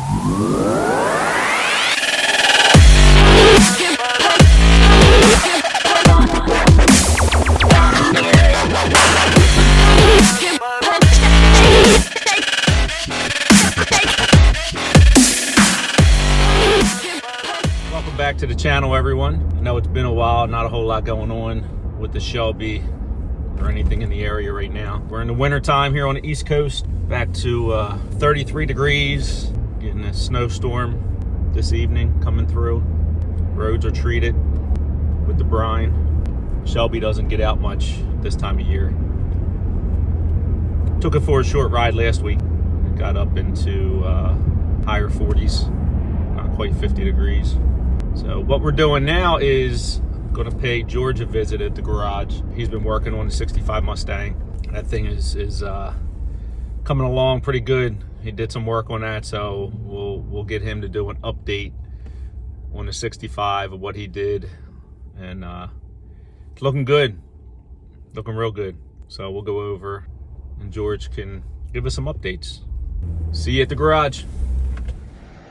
Welcome back to the channel, everyone. I know it's been a while, not a whole lot going on with the Shelby or anything in the area right now. We're in the winter time here on the East Coast, back to 33 degrees, getting a snowstorm this evening coming through. Roads are treated with the brine. Shelby doesn't get out much this time of year. Took it for a short ride last week. It got up into higher 40s, not quite 50 degrees. So what we're doing now is going to pay George a visit at the garage. He's been working on the 65 Mustang. That thing is coming along pretty good. He did some work on that, so we'll get him to do an update on the 65 of what he did, and it's looking good, looking real good. So we'll go over and George can give us some updates. See you at the garage.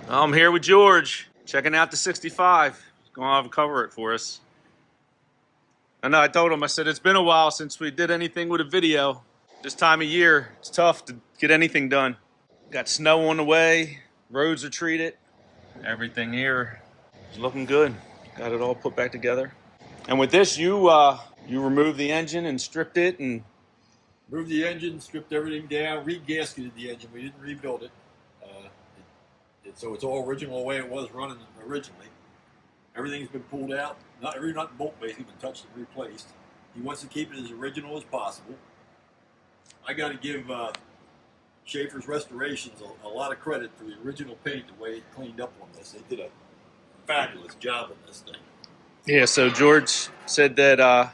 I'm here with George, checking out the 65. He's gonna cover it for us. I know I told him, I said, it's been a while since we did anything with a video. This time of year, it's tough to get anything done. Got snow on the way, roads are treated. Everything here is looking good. Got it all put back together. And with this, you removed the engine and stripped it and... Moved the engine, stripped everything down, re-gasketed the engine. We didn't rebuild it. So it's all original the way it was running originally. Everything's been pulled out. Every nut and bolt basically been touched and replaced. He wants to keep it as original as possible. I got to give Schaefer's Restorations a lot of credit for the original paint, the way it cleaned up on this. They did a fabulous job on this thing. Yeah, so George said that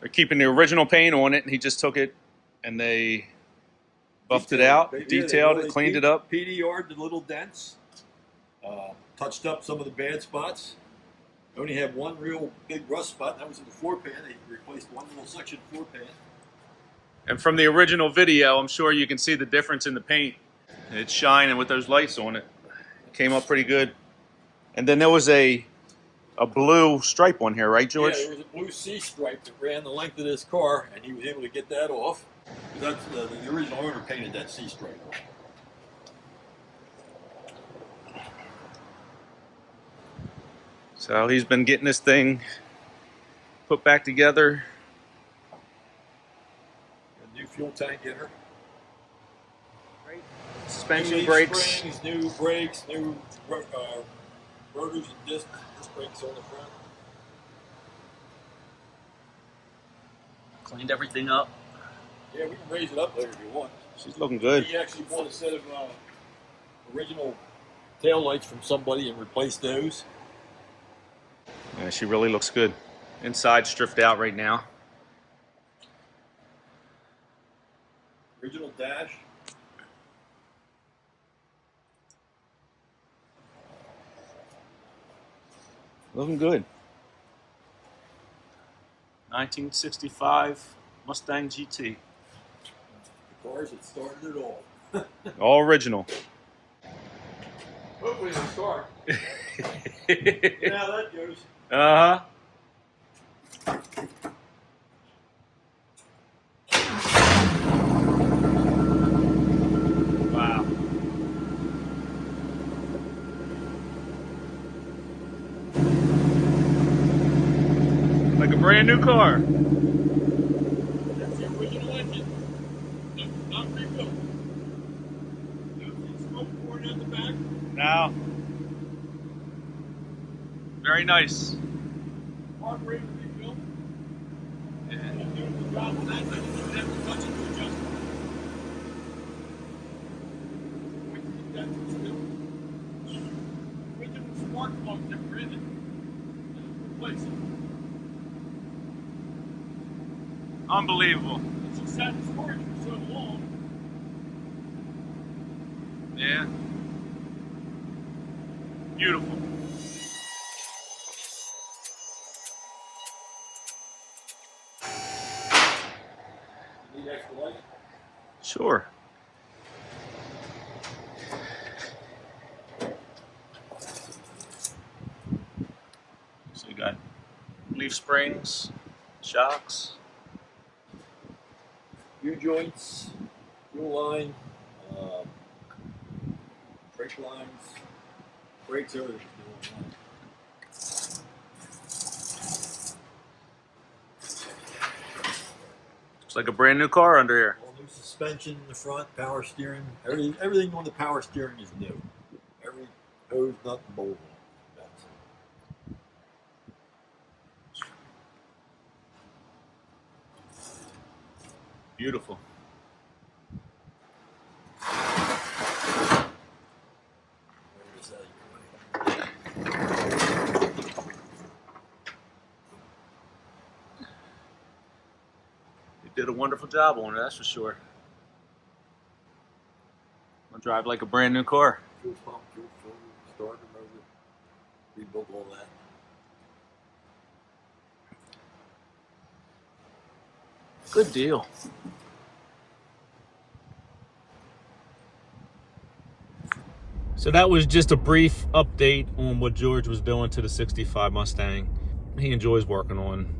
they're keeping the original paint on it, and he just took it and they buffed it out, detailed it, cleaned it up. PDR'd the little dents, touched up some of the bad spots. They only had one real big rust spot, and that was in the floor pan. They replaced one little section floor pan. And from the original video, I'm sure you can see the difference in the paint. It's shining with those lights on it. It came up pretty good. And then there was a blue stripe on here, right, George? Yeah, there was a blue C stripe that ran the length of this car, and he was able to get that off. That's the original owner painted that C stripe. So he's been getting this thing put back together. A new fuel tank in her. Suspension brakes. Springs, new brakes, new rotors and disc brakes on the front. Cleaned everything up. Yeah, we can raise it up later if you want. She's looking good. He actually bought a set of original tail lights from somebody and replaced those. Yeah, she really looks good. Inside stripped out right now. Original dash. Looking good. 1965 Mustang GT. The cars that started it all. All original. Hopefully they start. Yeah, how that goes. Uh-huh. Wow. Like a brand new car. That's the original engine. Not rebuilt. No smoke pouring out the back. Now. Very nice. Carburetor rebuilt. Yeah. And doing the job on that, I didn't even have to touch it to adjust it. Wait to get that still. Original spark plugs that were in it. Replace it. Unbelievable. It's just sat in storage for so long. Yeah. Beautiful. Need extra light? Sure. leaf springs, shocks. U-joints, fuel line, brake lines, brakes, everything. Looks like a brand new car under here. All new suspension in the front, power steering. Everything on the power steering is new. Every hose, nut, and bolt. That's it. Beautiful. Where is that? You did a wonderful job on it, that's for sure. I'll drive like a brand new car. Fuel pump, fuel filter, starter motor, rebuilt all that. Good deal. So that was just a brief update on what George was doing to the 65 Mustang. He enjoys working on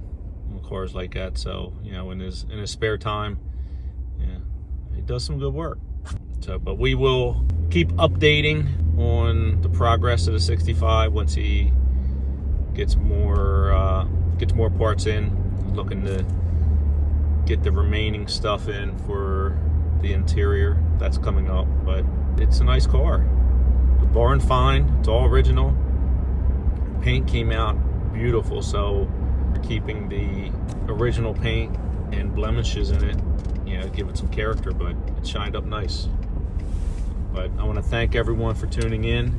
cars like that, so you know, in his spare time, yeah, he does some good work. So, but we will keep updating on the progress of the 65 once he gets more parts in. Looking to get the remaining stuff in for the interior. That's coming up, but it's a nice car. The barn fine, it's all original. Paint came out beautiful, so we're keeping the original paint and blemishes in it, you know, give it some character, but it shined up nice. But I want to thank everyone for tuning in.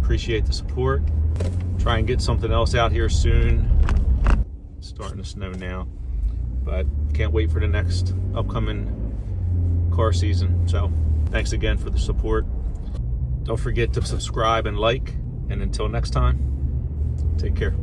Appreciate the support. Try and get something else out here soon. It's starting to snow now, but can't wait for the next upcoming car season. So thanks again for the support. Don't forget to subscribe and like, and until next time, take care.